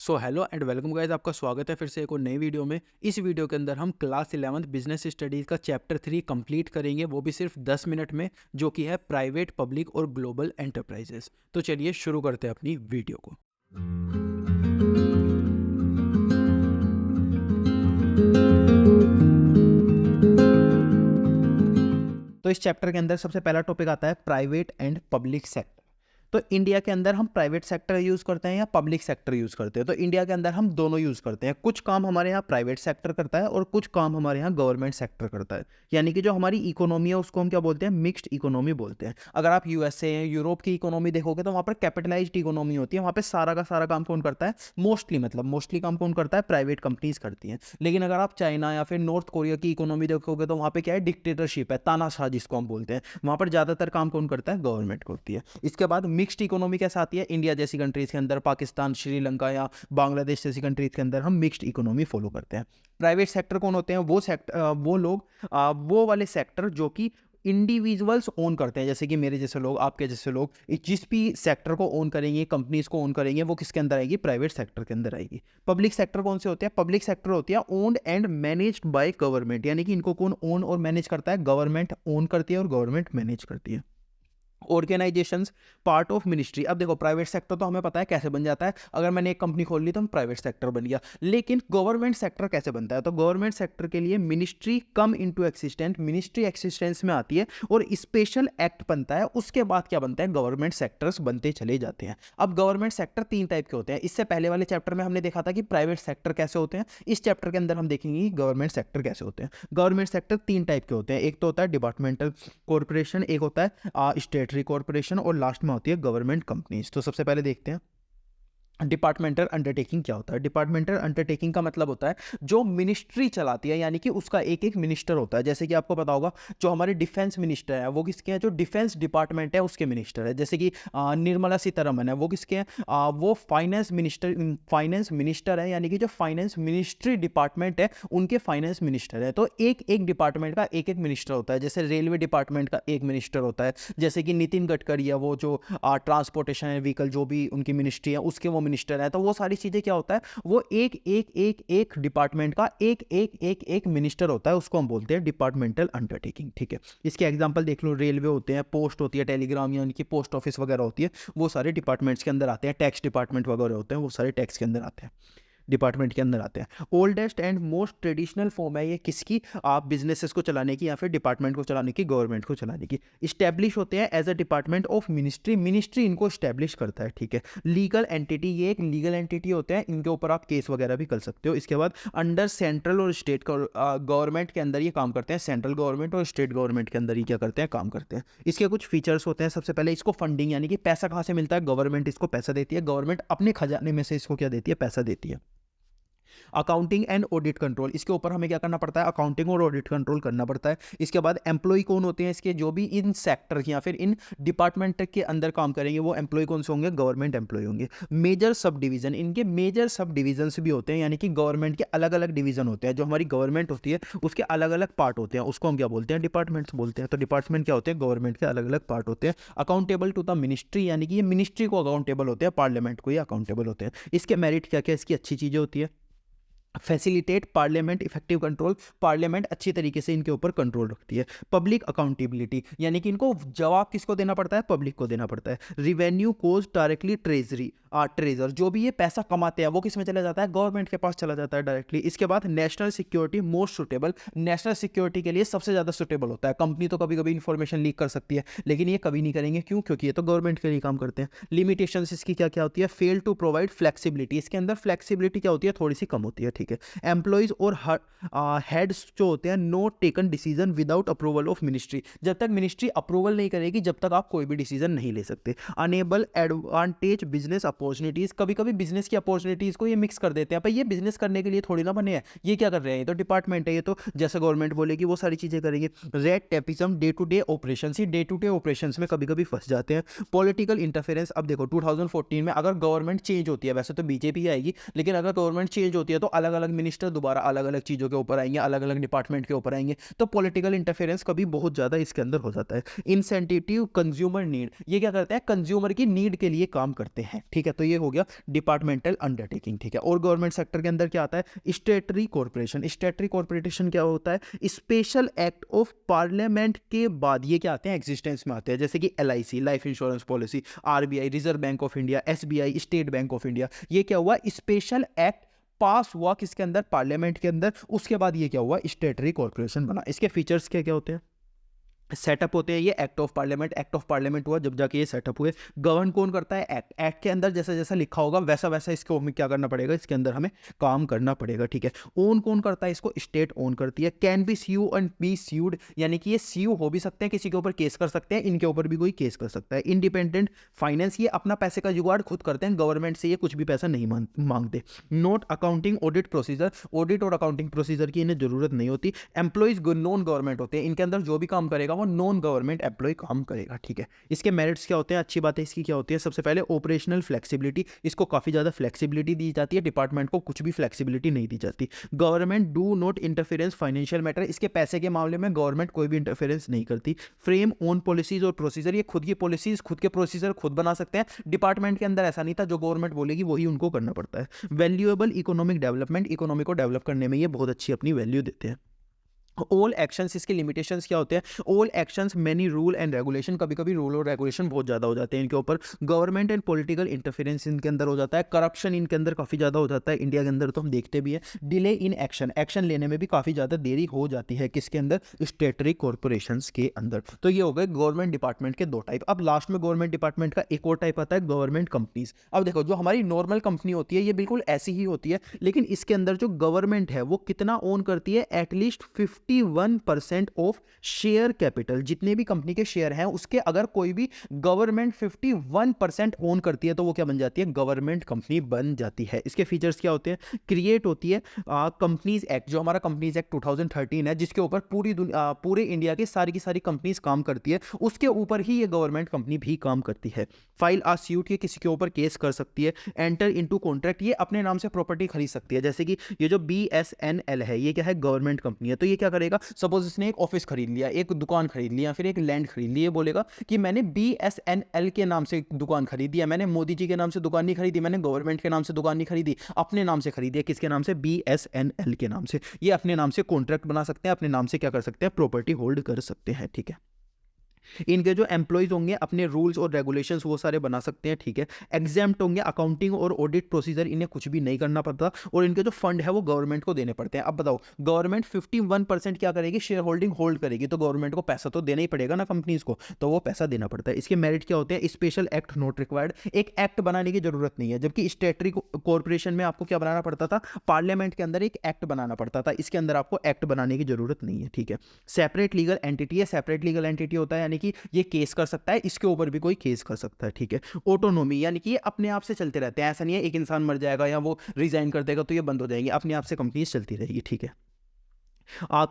So hello and welcome guys, आपका स्वागत है फिर से एक और नई वीडियो में। इस वीडियो के अंदर हम क्लास 11th बिजनेस स्टडीज़ का चैप्टर 3 कंप्लीट करेंगे, वो भी सिर्फ 10 मिनट में, जो कि है प्राइवेट, पब्लिक और ग्लोबल एंटरप्राइजेस। तो चलिए शुरू करते हैं अपनी वीडियो को। तो इस चैप्टर के अंदर सबसे पहला टॉपिक आता है प्राइवेट एंड पब्लिक सेक्टर। तो इंडिया के अंदर हम प्राइवेट सेक्टर यूज़ करते हैं या पब्लिक सेक्टर यूज़ करते हैं? तो इंडिया के अंदर हम दोनों यूज़ करते हैं। कुछ काम हमारे यहाँ प्राइवेट सेक्टर करता है और कुछ काम हमारे यहाँ गवर्नमेंट सेक्टर करता है। यानी कि जो हमारी इकोनॉमी है उसको हम क्या बोलते हैं? मिक्स्ड इकोनॉमी बोलते हैं। अगर आप यूएसए यूरोप की इकोनॉमी देखोगे तो वहाँ पर कैपिटलाइज्ड इकोनॉमी होती है। वहाँ पर सारा का सारा काम कौन करता है? मोस्टली काम कौन करता है? प्राइवेट कंपनीज करती हैं। लेकिन अगर आप चाइना या फिर नॉर्थ कोरिया की इकोनॉमी देखोगे तो वहाँ पे क्या है? डिक्टेटरशिप है, तानाशाह जिसको हम बोलते हैं। वहाँ पर ज़्यादातर काम कौन करता है? गवर्नमेंट करती है। इसके बाद मिक्स्ड इकोनॉमी कैसे आती है? इंडिया जैसी कंट्रीज के अंदर, पाकिस्तान, श्रीलंका या बांग्लादेश जैसी कंट्रीज के अंदर हम मिक्स्ड इकोनॉमी फॉलो करते हैं। प्राइवेट सेक्टर कौन होते हैं? वो लोग, वो वाले सेक्टर जो कि इंडिविजुअल्स ओन करते हैं, जैसे कि मेरे जैसे लोग, आपके जैसे लोग जिस भी सेक्टर को ओन करेंगे, कंपनीज को ओन करेंगे, वो किसके अंदर आएगी? प्राइवेट सेक्टर के अंदर आएगी। पब्लिक सेक्टर कौन से होते हैं? पब्लिक सेक्टर होती है owned and managed by government, यानी कि इनको कौन ओन और मैनेज करता है? गवर्नमेंट ओन करती है और गवर्नमेंट मैनेज करती है। Organisations part of ministry. अब देखो, प्राइवेट सेक्टर तो हमें पता है कैसे बन जाता है। अगर मैंने एक कंपनी खोल ली तो हम प्राइवेट सेक्टर बन गया। लेकिन गवर्नमेंट सेक्टर कैसे बनता है? तो गवर्नमेंट सेक्टर के लिए ministry come into existent, ministry existence में आती है और स्पेशल एक्ट बनता है। उसके बाद क्या बनता है? गवर्नमेंट सेक्टर्स बनते चले जाते हैं। अब गवर्नमेंट सेक्टर तीन टाइप के होते हैं। इससे पहले वाले चैप्टर में हमने देखा था कि प्राइवेट सेक्टर कैसे होते हैं। इस चैप्टर के अंदर हम देखेंगे गवर्नमेंट सेक्टर कैसे होते हैं। गवर्नमेंट सेक्टर तीन टाइप के होते हैं। एक तो होता है डिपार्टमेंटल कॉर्पोरेशन, एक होता है स्टेटरी कॉर्पोरेशन और लास्ट में होती है गवर्नमेंट कंपनीज। तो सबसे पहले देखते हैं डिपार्टमेंटल अंडरटेकिंग क्या होता है। डिपार्टमेंटल अंडरटेकिंग का मतलब होता है जो मिनिस्ट्री चलाती है, यानी कि उसका एक एक मिनिस्टर होता है। जैसे कि आपको पता होगा जो हमारे डिफेंस मिनिस्टर है वो किसके हैं? जो डिफेंस डिपार्टमेंट है उसके मिनिस्टर है। जैसे कि निर्मला सीतारमन है, वो किसके हैं? वो फाइनेंस मिनिस्टर है, यानी कि जो फाइनेंस मिनिस्ट्री डिपार्टमेंट है उनके फाइनेंस मिनिस्टर है। तो एक एक डिपार्टमेंट का एक एक मिनिस्टर होता है। जैसे रेलवे डिपार्टमेंट का एक मिनिस्टर होता है, जैसे कि नितिन गडकरी है, वो जो ट्रांसपोर्टेशन व्हीकल जो भी उनकी मिनिस्ट्री है उसके वो मिनिस्टर है। तो वो सारी चीज़ें क्या होता है? वो एक एक एक एक डिपार्टमेंट का एक एक एक एक मिनिस्टर होता है, उसको हम बोलते हैं डिपार्टमेंटल अंडरटेकिंग। ठीक है, इसके एग्जांपल देख लो। रेलवे होते हैं, पोस्ट होती है, टेलीग्राम यानी कि पोस्ट ऑफिस वगैरह होती है, वो सारे डिपार्टमेंट्स के अंदर आते हैं। टैक्स डिपार्टमेंट वगैरह होते हैं, वो सारे टैक्स के अंदर आते हैं, डिपार्टमेंट के अंदर आते हैं। Oldest and most traditional form है ये किसकी? आप बिजनेसेस को चलाने की या फिर डिपार्टमेंट को चलाने की, गवर्नमेंट को चलाने की। इस्टेब्लिश होते हैं as a department of ministry, ministry इनको इस्टेब्लिश करता है। ठीक है, लीगल एंटिटी, ये एक लीगल एंटिटी होते हैं, इनके ऊपर आप केस वगैरह भी कर सकते हो। इसके बाद अंडर सेंट्रल और स्टेट गवर्नमेंट के अंदर ये काम करते हैं। सेंट्रल गवर्नमेंट और स्टेट गवर्नमेंट के अंदर ही क्या करते हैं? काम करते हैं। इसके कुछ फीचर्स होते हैं। सबसे पहले इसको फंडिंग, यानी कि पैसा कहाँ से मिलता है? गवर्नमेंट इसको पैसा देती है। गवर्नमेंट अपने खजाने में से इसको क्या देती है? पैसा देती है। अकाउंटिंग एंड ऑडिट कंट्रोल, इसके ऊपर हमें क्या करना पड़ता है? अकाउंटिंग और ऑडिट कंट्रोल करना पड़ता है। इसके बाद एम्प्लॉय कौन होते हैं इसके? जो भी इन सेक्टर या फिर इन डिपार्टमेंट के अंदर काम करेंगे वो एम्प्लॉय कौन से होंगे? गवर्नमेंट एम्प्लॉय होंगे। मेजर सब डिवीजन, इनके मेजर सब डिवीजन भी होते हैं, यानी कि गवर्नमेंट के अलग अलग डिवीजन होते हैं। जो हमारी गवर्नमेंट होती है उसके अलग अलग पार्ट होते हैं, उसको हम क्या बोलते हैं? डिपार्टमेंट्स बोलते हैं। तो डिपार्टमेंट क्या होते हैं? गवर्नमेंट के अलग अलग पार्ट होते हैं। अकाउंटेबल टू द मिनिस्ट्री, यानी कि ये मिनिस्ट्री को अकाउंटेबल होते हैं, पार्लियामेंट को ये अकाउंटेबल होते हैं। इसके मेरिट क्या क्या? इसकी अच्छी चीज़ें होती है। Facilitate parliament effective control, parliament अच्छी तरीके से इनके ऊपर कंट्रोल रखती है। पब्लिक अकाउंटेबिलिटी, यानी कि इनको जवाब किसको देना पड़ता है? पब्लिक को देना पड़ता है। रिवेन्यू कोज डायरेक्टली ट्रेजर, जो भी ये पैसा कमाते हैं वो किस में चला जाता है? गवर्नमेंट के पास चला जाता है डायरेक्टली। इसके बाद national security most suitable, national security के लिए सबसे ज़्यादा सुटेबल होता है। कंपनी तो कभी कभी इंफॉर्मेशन लीक कर सकती है, लेकिन ये कभी नहीं करेंगे। क्यों? क्योंकि ये तो गवर्नमेंट के लिए काम करते हैं। लिमिटेशंस इसकी क्या क्या होती है? फेल टू प्रोवाइड फ्लेक्सिबिलिटी, इसके अंदर फ्लेक्सिबिलिटी क्या होती है? थोड़ी सी कम होती है। ठीक है, एम्प्लॉइज और हेड्स जो होते हैं, know taken decision without approval of ministry, जब तक मिनिस्ट्री अप्रूवल नहीं करेगी जब तक आप कोई भी डिसीजन नहीं ले सकते। अनेबल एडवांटेज बिजनेस अपॉर्चुनिटीज, कभी कभी बिजनेस की अपॉर्चुनिटीज को ये मिक्स कर देते हैं। पर ये बिजनेस करने के लिए थोड़ी ना बने हैं, ये क्या कर रहे हैं? ये तो डिपार्टमेंट है, ये तो जैसे गवर्नमेंट बोलेगी वो सारी चीजें करेंगे। Red tapism, day to day operation, ही डे टू डे ऑपरेशन में कभी कभी फंस जाते हैं। पॉलिटिकल इंटरफेरेंस, अब देखो 2014 में अगर गवर्नमेंट चेंज होती है, वैसे तो बीजेपी आएगी, लेकिन अगर गवर्नमेंट चेंज होती है तो अलग अलग अलग मिनिस्टर दोबारा अलग अलग चीज़ों के ऊपर आएंगे, अलग अलग डिपार्टमेंट के ऊपर आएंगे, तो पॉलिटिकल इंटरफेरेंस कभी बहुत ज़्यादा इसके अंदर हो जाता है। इंसेंटिव कंज्यूमर नीड, ये क्या करते हैं, कंज्यूमर की नीड के लिए काम करते हैं, ठीक है। तो ये हो गया डिपार्टमेंटल अंडरटेकिंग, ठीक है। और गवर्नमेंट सेक्टर के अंदर क्या आता है, स्टेटरी कॉर्पोरेशन। स्टेटरी कॉर्पोरेशन क्या होता है, स्पेशल एक्ट ऑफ पार्लियामेंट के बाद ये क्या आते हैं, एग्जिस्टेंस में आते हैं, जैसे कि LIC life insurance policy, RBI reserve bank of India, SBI state bank of India. ये क्या हुआ, स्पेशल एक्ट पास हुआ किसके अंदर, पार्लियामेंट के अंदर, उसके बाद ये क्या हुआ, स्टेटरी कॉर्पोरेशन बना। इसके फीचर्स क्या क्या होते हैं, सेटअप होते हैं, ये एक्ट ऑफ पार्लियामेंट हुआ जब जाके ये सेटअप हुए। गवर्न कौन करता है, एक्ट के अंदर जैसा जैसा लिखा होगा वैसा वैसा इसको हमें क्या करना पड़ेगा, इसके अंदर हमें काम करना पड़ेगा, ठीक है। ओन कौन करता है इसको, स्टेट ओन करती है। Can be sue and be sued, यानी कि ये स्यू हो भी सकते हैं, किसी के ऊपर केस कर सकते हैं, इनके ऊपर भी कोई केस कर सकता है। इंडिपेंडेंट फाइनेंस, ये अपना पैसे का जुगाड़ खुद करते हैं, गवर्नमेंट से ये कुछ भी पैसा नहीं मांगते। Note accounting audit procedure, audit और अकाउंटिंग प्रोसीजर की इन्हें जरूरत नहीं होती। एम्प्लॉइज नॉन गवर्नमेंट होते हैं, इनके अंदर जो भी काम करेगा वो नॉन गवर्नमेंट एम्प्लॉय काम करेगा, ठीक है। इसके मेरिट्स क्या होते हैं, अच्छी बात है इसकी क्या होती है, सबसे पहले ऑपरेशनल फ्लेक्सिबिलिटी, इसको काफी ज्यादा फ्लेक्सिबिलिटी दी जाती है, डिपार्टमेंट को कुछ भी फ्लेक्सिबिलिटी नहीं दी जाती। Government do not interference financial matter, इसके पैसे के मामले में गवर्नमेंट कोई भी इंटरफेरेंस नहीं करती। फ्रेम ओन पॉलिसीज और प्रोसीजर, ये खुद की पॉलिसीज खुद के प्रोसीजर खुद बना सकते हैं, डिपार्टमेंट के अंदर ऐसा नहीं था, जो गवर्नमेंट बोलेगी वही उनको करना पड़ता है। वैल्यूएबल इकोनॉमिक डेवलपमेंट, इकोनॉमी को डेवलप करने में ये बहुत अच्छी अपनी वैल्यू देते हैं। ऑल एक्शंस, इसके लिमिटेशंस क्या होते हैं, all actions many rule and regulation, कभी कभी रूल और रेगुलेशन बहुत ज़्यादा हो जाते हैं इनके ऊपर। गवर्नमेंट एंड पॉलिटिकल इंटरफेरेंस इनके अंदर हो जाता है। करप्शन इनके अंदर काफ़ी ज़्यादा हो जाता है, इंडिया के अंदर तो हम देखते भी हैं। डिले इन एक्शन, एक्शन लेने में भी काफ़ी ज़्यादा देरी हो जाती है, किसके अंदर, स्टेटरी कॉर्पोरेशंस के अंदर। तो ये हो गए गवर्नमेंट डिपार्टमेंट के दो टाइप। अब लास्ट में गवर्नमेंट डिपार्टमेंट का एक और टाइप आता है, गवर्नमेंट कंपनीज। अब देखो, जो हमारी नॉर्मल कंपनी होती है ये बिल्कुल ऐसी ही होती है, लेकिन इसके अंदर जो गवर्नमेंट है वो कितना ओन करती है, एटलीस्ट 51% ऑफ शेयर कैपिटल, जितने भी कंपनी के शेयर हैं उसके अगर कोई भी गवर्नमेंट 51% ओन करती है तो वो क्या बन जाती है, गवर्नमेंट कंपनी बन जाती है। इसके फीचर्स क्या होते हैं, क्रिएट होती है कंपनीज एक्ट, जो हमारा कंपनीज एक्ट 2013 है, जिसके ऊपर पूरे इंडिया की सारी कंपनीज काम करती है, उसके ऊपर ही ये गवर्नमेंट कंपनी भी काम करती है। फाइल आ सूट, ये किसी के ऊपर केस कर सकती है। एंटर इनटू कॉन्ट्रैक्ट, ये अपने नाम से प्रॉपर्टी खरीद सकती है, जैसे कि ये जो BSNL है ये क्या है, गवर्नमेंट कंपनी है, तो ये क्या करेगा, सपोज इसने एक ऑफिस खरीद लिया, एक दुकान खरीद लिया, फिर एक लैंड खरीद ली, ये बोलेगा कि मैंने BSNL के नाम से दुकान खरीदी है, मैंने मोदी जी के नाम से दुकान नहीं खरीदी, मैंने गवर्नमेंट के नाम से दुकान नहीं खरीदी, अपने नाम से खरीदी है, किसके नाम से, BSNL के नाम से। ये अपने नाम से कॉन्ट्रैक्ट बना सकते हैं, अपने नाम से क्या कर सकते हैं, प्रॉपर्टी होल्ड कर सकते हैं, ठीक है। इनके जो एम्प्लॉयज होंगे अपने रूल्स और रेगुलेशंस वो सारे बना सकते हैं, ठीक है। एग्जाम्प्ट होंगे, अकाउंटिंग और ऑडिट प्रोसीजर इन्हें कुछ भी नहीं करना पड़ता, और इनके जो फंड है वो गवर्नमेंट को देने पड़ते हैं। अब बताओ, गवर्नमेंट 51% क्या करेगी, शेयर होल्डिंग होल्ड करेगी, तो गवर्नमेंट को पैसा तो देना ही पड़ेगा ना कंपनीज को, तो वो पैसा देना पड़ता है। इसके मेरिट क्या होते हैं, स्पेशल एक्ट नॉट रिक्वायर्ड, एक एक्ट बनाने की जरूरत नहीं है, जबकि स्टेटरी कॉर्पोरेशन में आपको क्या बनाना पड़ता था, पार्लियामेंट के अंदर एक एक्ट बनाना पड़ता था, इसके अंदर आपको एक्ट बनाने की जरूरत नहीं है, ठीक है। सेपरेट लीगल एंटिटी है, सेपरेट लीगल एंटिटी होता है यानी कि ये केस कर सकता है, इसके ऊपर भी कोई केस कर सकता है, ठीक है। ऑटोनोमी, यानी कि ये अपने आप से चलते रहते हैं, ऐसा नहीं है एक इंसान मर जाएगा या वो रिजाइन कर देगा तो ये बंद हो जाएंगे, अपने आप से कंपनीज चलती रहेगी, ठीक है।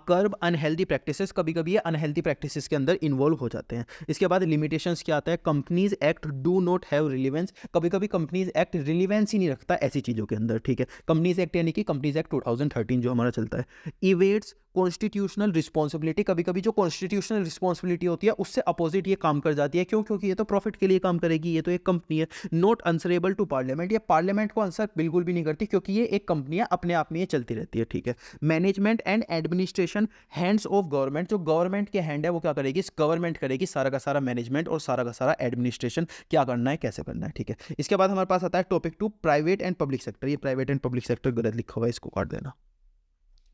कर्ब अनहेल्दी प्रैक्टिसेस, कभी कभी ये अनहेल्दी प्रैक्टिसेस के अंदर इन्वॉल्व हो जाते हैं। इसके बाद लिमिटेशंस क्या आता है, companies act do not have relevance, कभी कभी कंपनीज एक्ट रिलीवेंस ही नहीं रखता ऐसी चीज़ों के अंदर, ठीक है। कंपनीज एक्ट यानी कि कंपनीज एक्ट 2013 जो हमारा चलता है। इवेट्स कॉन्स्टिट्यूशनल रिस्पॉन्सिबिलिटी, कभी कभी जो कॉन्स्टिट्यूशनल रिस्पॉन्सिबिलिटी होती है उससे अपोजिट ये काम कर जाती है, क्यों, क्योंकि ये तो प्रॉफिट के लिए काम करेगी, ये तो एक कंपनी है। नॉट आंसरेबल टू पार्लियामेंट, ये पार्लियामेंट को आंसर बिल्कुल भी नहीं करती, क्योंकि ये एक कंपनी है, अपने आप में ये चलती रहती है, ठीक है। Management and administration hands of government, जो गवर्नमेंट के हैंड है वो क्या करेगी, गवर्नमेंट करेगी सारा का सारा मैनेजमेंट और सारा का सारा एडमिनिस्ट्रेशन, क्या करना है कैसे करना है, ठीक है। इसके बाद हमारे पास आता है topic 2, private and public sector. ये प्राइवेट एंड पब्लिक सेक्टर गलत लिखा हुआ है, इसको काट देना,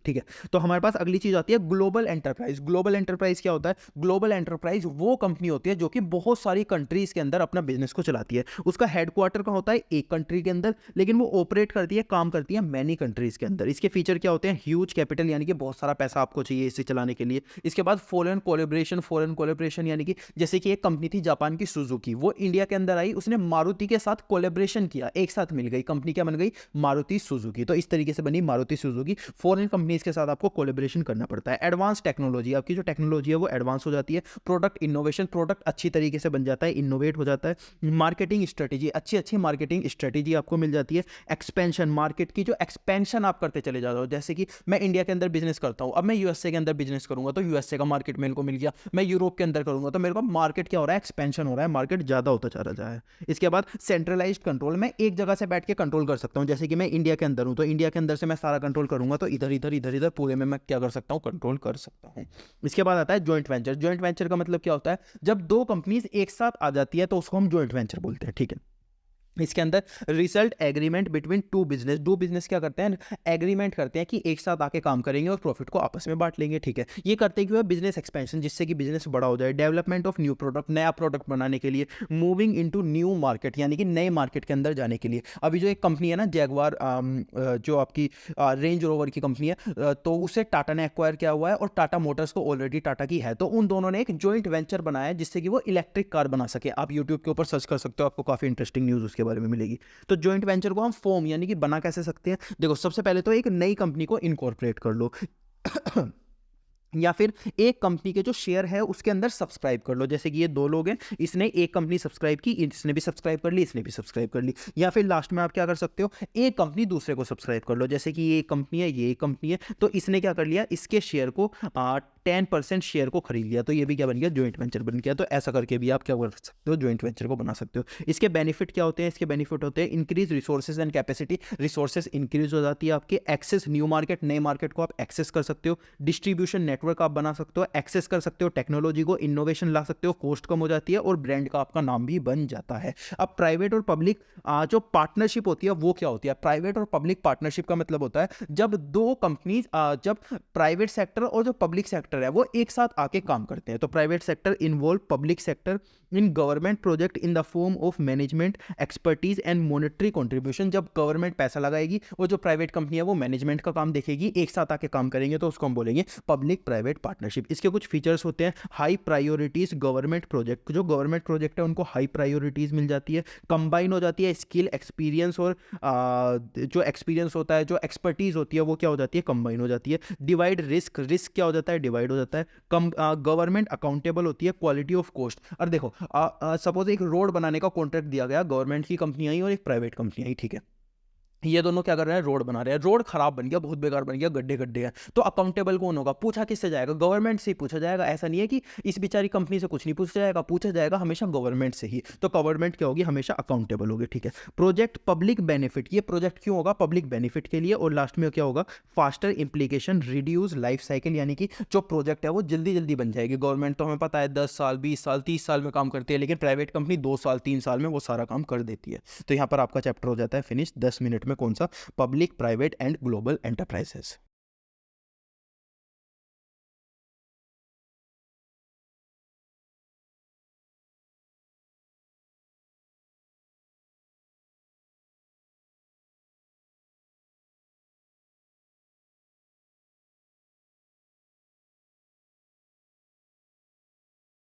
ठीक है। तो हमारे पास अगली चीज आती है ग्लोबल एंटरप्राइज। ग्लोबल एंटरप्राइज क्या होता है, ग्लोबल एंटरप्राइज वो कंपनी होती है जो कि बहुत सारी कंट्रीज के अंदर अपना बिजनेस को चलाती है। उसका हेडक्वार्टर का होता है एक कंट्री के अंदर, लेकिन वो ऑपरेट करती है, काम करती है मैनी कंट्रीज के अंदर। इसके फीचर क्या होते हैं, ह्यूज कैपिटल, यानी कि बहुत सारा पैसा आपको चाहिए इसे चलाने के लिए। इसके बाद फॉरेन कोलैबोरेशन यानी कि जैसे कि एक कंपनी थी जापान की सुजुकी, वो इंडिया के अंदर आई, उसने मारुति के साथ कोलैबोरेशन किया, एक साथ मिल गई, कंपनी क्या बन गई, मारुति सुजुकी। तो इस तरीके से बनी Maruti Suzuki. Foreign company companies के साथ आपको कोलेब्रेशन करना पड़ता है। एडवांस टेक्नोलॉजी, आपकी जो टेक्नोलॉजी है वो एडवांस हो जाती है। प्रोडक्ट इनोवेशन, प्रोडक्ट अच्छी तरीके से बन जाता है, इनोवेट हो जाता है। मार्केटिंग स्ट्रेटेजी, अच्छी अच्छी मार्केटिंग स्ट्रेटेजी आपको मिल जाती है। एक्सपेंशन, मार्केट की जो एक्सपेंशन आप करते चले जाते हो, जैसे कि मैं इंडिया के अंदर बिजनेस करता हूँ, अब मैं यूएसए के अंदर बिजनेस करूंगा तो यूएसए का मार्केट मेरे को मिल गया। मैं यूरोप के अंदर करूंगा तो मेरे को मार्केट क्या हो रहा है, एक्सपेंशन हो रहा है, मार्केट ज़्यादा होता जा रहा है। इसके बाद सेंट्रलाइज्ड कंट्रोल, मैं एक जगह से बैठ के कंट्रोल कर सकता हूँ। जैसे कि मैं इंडिया के अंदर हूँ तो इंडिया के अंदर से मैं सारा कंट्रोल करूंगा तो इधर इधर इधर इधर पूरे में मैं क्या कर सकता हूँ, कंट्रोल कर सकता हूँ। इसके बाद आता है जॉइंट वेंचर। जॉइंट वेंचर का मतलब क्या होता है, जब दो कंपनीज एक साथ आ जाती है तो उसको हम जॉइंट वेंचर बोलते हैं, ठीक है। इसके अंदर result agreement between two business, दो बिजनेस क्या करते हैं, एग्रीमेंट करते हैं कि एक साथ आके काम करेंगे और प्रॉफिट को आपस में बांट लेंगे, ठीक है। ये करते क्यों है, बिजनेस एक्सपेंशन, जिससे कि बिजनेस बड़ा हो जाए। डेवलपमेंट ऑफ न्यू प्रोडक्ट, नया प्रोडक्ट बनाने के लिए। मूविंग इनटू न्यू मार्केट, यानी कि नए मार्केट के अंदर जाने के लिए। अभी जो एक कंपनी है ना जैगवार, जो आपकी रेंज रोवर की कंपनी है, तो उसे टाटा ने एक्वायर किया हुआ है और टाटा मोटर्स को ऑलरेडी टाटा की है, तो उन दोनों ने एक जॉइंट वेंचर बनाया है जिससे कि वो इलेक्ट्रिक कार बना सके। आप यूट्यूब के ऊपर सर्च कर सकते हो, आपको काफी इंटरेस्टिंग न्यूज उसके बारे में मिलेगी। तो जॉइंट वेंचर को हम फॉर्म यानी कि बना कैसे सकते हैं, देखो सबसे पहले तो एक नई कंपनी को इनकॉर्पोरेट कर लो या फिर एक कंपनी के जो शेयर है उसके अंदर सब्सक्राइब कर लो। जैसे कि ये दो लोग हैं, इसने एक कंपनी सब्सक्राइब की, इसने भी सब्सक्राइब कर ली, इसने भी सब्सक्राइब कर ली। या फिर लास्ट में आप क्या कर सकते हो, एक कंपनी दूसरे को सब्सक्राइब कर लो। जैसे कि ये एक कंपनी है, ये एक कंपनी है, तो इसने क्या कर लिया, इसके शेयर को 10% शेयर को खरीद लिया, तो ये भी क्या बन गया, जॉइंट वेंचर बन गया। तो ऐसा करके भी आप क्या कर सकते हो, जॉइंट वेंचर को बना सकते हो। इसके बेनिफिट क्या होते हैं, इसके बेनिफिट होते हैं increase resources and capacity, resources increase हो जाती है आपके। एक्सेस न्यू मार्केट, नए मार्केट को आप एक्सेस कर सकते हो। डिस्ट्रीब्यूशन नेटवर्क आप बना सकते हो, एक्सेस कर सकते हो टेक्नोलॉजी को, इनोवेशन ला सकते हो, कॉस्ट कम हो जाती है और ब्रांड का आपका नाम भी बन जाता है। अब प्राइवेट और पब्लिक जो पार्टनरशिप होती है वो क्या होती है, प्राइवेट और पब्लिक पार्टनरशिप का मतलब होता है जब दो कंपनीज, जब प्राइवेट सेक्टर और जो पब्लिक सेक्टर है वो एक साथ आके काम करते हैं। तो private sector involve public sector in government project in the form of management expertise and monetary contribution. जब गवर्नमेंट पैसा लगाएगी और जो प्राइवेट कंपनी है वो मैनेजमेंट का काम देखेगी, एक साथ आके काम करेंगे, तो उसको हम बोलेंगे पब्लिक प्राइवेट पार्टनरशिप। इसके कुछ फीचर्स होते हैं, हाई प्रायोरिटीज गवर्नमेंट प्रोजेक्ट, जो गवर्नमेंट प्रोजेक्ट है उनको हाई प्रायोरिटीज मिल जाती है। कंबाइन हो जाती है स्किल, एक्सपीरियंस और जो एक्सपीरियंस होता है, जो एक्सपर्टीज होती है वो क्या हो जाती है, कंबाइन हो जाती है। डिवाइड रिस्क, रिस्क क्या हो जाता है, डिवाइड हो जाता है। कम गवर्नमेंट अकाउंटेबल होती है। क्वालिटी ऑफ कोस्ट, और देखो सपोज एक रोड बनाने का कॉन्ट्रैक्ट दिया गया, गवर्नमेंट की कंपनी आई और एक प्राइवेट कंपनी आई, ठीक है। ये दोनों क्या कर रहे हैं, रोड बना रहे हैं, रोड खराब बन गया, बहुत बेकार बन गया, गड्ढे गड्ढे हैं, तो अकाउंटेबल कौन होगा, पूछा किससे जाएगा, गवर्नमेंट से ही पूछा जाएगा। ऐसा नहीं है कि इस बेचारी कंपनी से कुछ नहीं पूछा जाएगा, पूछा जाएगा हमेशा गवर्नमेंट से ही। तो गवर्नमेंट क्या होगी, हमेशा अकाउंटेबल होगी, ठीक है। प्रोजेक्ट पब्लिक बेनिफिट, ये प्रोजेक्ट क्यों होगा, पब्लिक बेनिफिट के लिए। और लास्ट में क्या होगा, faster implication, reduce life cycle, यानी कि जो प्रोजेक्ट है वो जल्दी जल्दी बन जाएगी। गवर्नमेंट तो हमें पता है 10 साल 20 साल 30 साल में काम करती है, लेकिन प्राइवेट कंपनी 2 साल 3 साल में वो सारा काम कर देती है। तो यहाँ पर आपका चैप्टर हो जाता है फिनिश 10 मिनट में। कौन सा, public private and global enterprises.